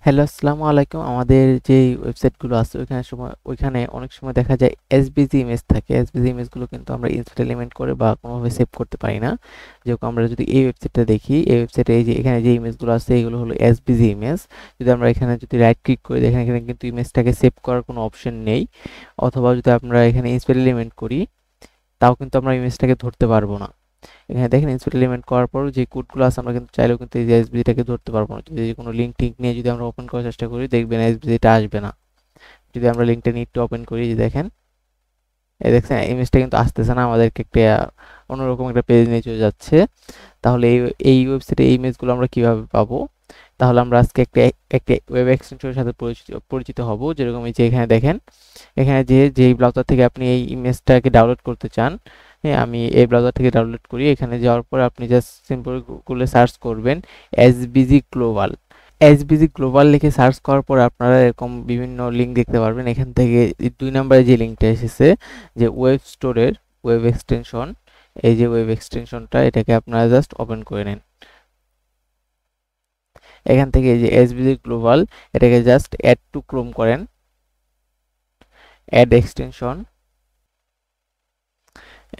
Hello, আসসালামু আলাইকুম। আমাদের যেই ওয়েবসাইটগুলো আছে ওইখানে অনেক সময় দেখা যায় এসভিজি ইমেজ থাকে। এসভিজি ইমেজগুলো কিন্তু আমরা ইনস্ট্যান্ট এলিমেন্ট করে বা কোনোভাবে সেভ করতে পারি না। যেরকম আমরা যদি এই ওয়েবসাইটটা দেখি, এই ওয়েবসাইটে এই যে এখানে যে ইমেজগুলো আছে এগুলো হলো এসভিজি ইমেজ। যদি আমরা এখানে যদি রাইট ক্লিক করে দেখেন, এখানে কিন্তু ইমেজটাকে সেভ করার কোনো অপশন নেই। অথবা যদি আমরা এখানে ইনস্ট্যান্ট এলিমেন্ট করি, তাও কিন্তু আমরা ইমেজটাকে ধরতে পারবো না। এখানে দেখেন ইনস্ট্যান্ট এলিমেন্ট করার পর যে কোডগুলো আছে আমরা কিন্তু চাইলেও কিন্তু এই যে এসভিজিটাকে ধরতে পারবো না। যদি কোনো লিঙ্ক টিঙ্ক নিয়ে যদি আমরা ওপেন করার চেষ্টা করি, দেখবেন এসভিজিটা আসবে না। যদি আমরা লিঙ্কটা নিয়ে একটু ওপেন করি, যে দেখেন এই দেখছেন ইমেজটা কিন্তু আসতেছে না, আমাদেরকে একটা অন্যরকম একটা পেজ নিয়ে চলে যাচ্ছে। তাহলে এই এই ওয়েবসাইটে এই ইমেজগুলো আমরা কিভাবে পাবো? তাহলে আমরা আজকে একটা একটা ওয়েব এক্সটেনশনের সাথে পরিচিত হব। যেরকম এই যে এখানে দেখেন, এখানে যেই ব্রাউজার থেকে আপনি এই ইমেজটাকে ডাউনলোড করতে চান, হ্যাঁ আমি এই ব্রাউজার থেকে ডাউনলোড করি। এখানে যাওয়ার পর আপনি জাস্ট সিম্পল গুগলে সার্চ করবেন এসবিজি গ্লোবাল। এসবিজি গ্লোবাল লিখে সার্চ করার পর আপনারা এরকম বিভিন্ন লিঙ্ক দেখতে পারবেন। এখান থেকে 2 নম্বরে যে লিঙ্কটা এসেছে, যে ওয়েব স্টোরের ওয়েব এক্সটেনশন, এই যে ওয়েব এক্সটেনশনটা, এটাকে আপনারা জাস্ট ওপেন করে নেন। এখান থেকে এই যে এসবিজি গ্লোবাল, এটাকে জাস্ট অ্যাড টু ক্রোম করেন, অ্যাড এক্সটেনশন।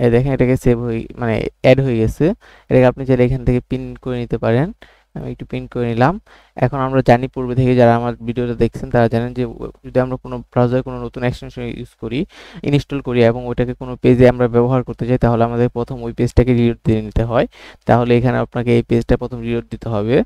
এই দেখেন এটাকে সেভ হয়ে মানে অ্যাড হয়ে গেছে। এটাকে আপনি চাইলে এখান থেকে পিন করে নিতে পারেন। আমি একটু পিন করে নিলাম। এখন আমরা জানি, পূর্বে থেকে যারা আমার ভিডিওটা দেখছেন তারা জানেন যে যদি আমরা কোনো ব্রাউজারে কোনো নতুন এক্সটেনশন ইউজ করি, ইনস্টল করি এবং ওইটাকে কোনো পেজে আমরা ব্যবহার করতে চাই, তাহলে আমাদের প্রথম ওই পেজটাকে রিলোড দিয়ে নিতে হয়। তাহলে এখানে আপনাকে এই পেজটা প্রথম রিলোড দিতে হবে।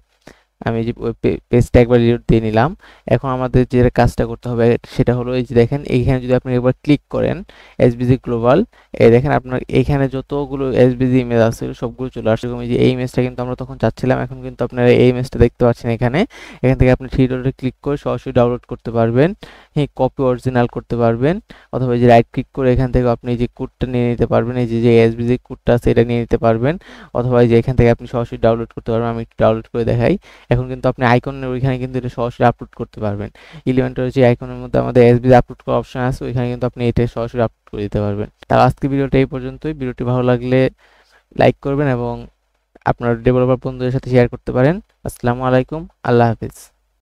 আমি যে ওই পেজটা একবার রিলোড দিয়ে নিলাম। এখন আমাদের যে কাজটা করতে হবে সেটা হলো, এই যে দেখেন এইখানে যদি আপনি একবার ক্লিক করেন এসবিজি গ্লোবাল, এই দেখেন আপনার এইখানে যতগুলো এসবিজি ইমেজ আছে সবগুলো চলে আসছে। এরকম এই যে এই ইমেজটা কিন্তু আমরা তখন চাচ্ছিলাম, এখন কিন্তু আপনারা এই ইমেজটা দেখতে পাচ্ছেন এখানে। এখান থেকে আপনি থ্রি ডটে ক্লিক করে সরাসরি ডাউনলোড করতে পারবেন, হ্যাঁ কপি অরিজিনাল করতে পারবেন। অথবা এই যে রাইট ক্লিক করে এখান থেকে আপনি যে কোডটা নিয়ে নিতে পারবেন, এই যে যে এসবিজি কোডটা আছে এটা নিয়ে নিতে পারবেন। অথবা এই যে এখান থেকে আপনি সরাসরি ডাউনলোড করতে পারবেন। আমি একটু ডাউনলোড করে দেখাই। এখন কিন্তু আপনি আইকনের ওইখানে কিন্তু এটা সরাসরি আপলোড করতে পারবেন। ইলিমেন্টরের যে আইকনের মধ্যে আমাদের এসবিজি আপলোড করার অপশন আছে, ওইখানে কিন্তু আপনি এটা সরাসরি আপলোড করে দিতে পারবেন। তাহলে আজকে ভিডিওটা এই পর্যন্তই। ভিডিওটি ভালো লাগলে লাইক করবেন এবং আপনার ডেভেলপার বন্ধুদের সাথে শেয়ার করতে পারেন। আসসালামু আলাইকুম, আল্লাহ হাফিজ।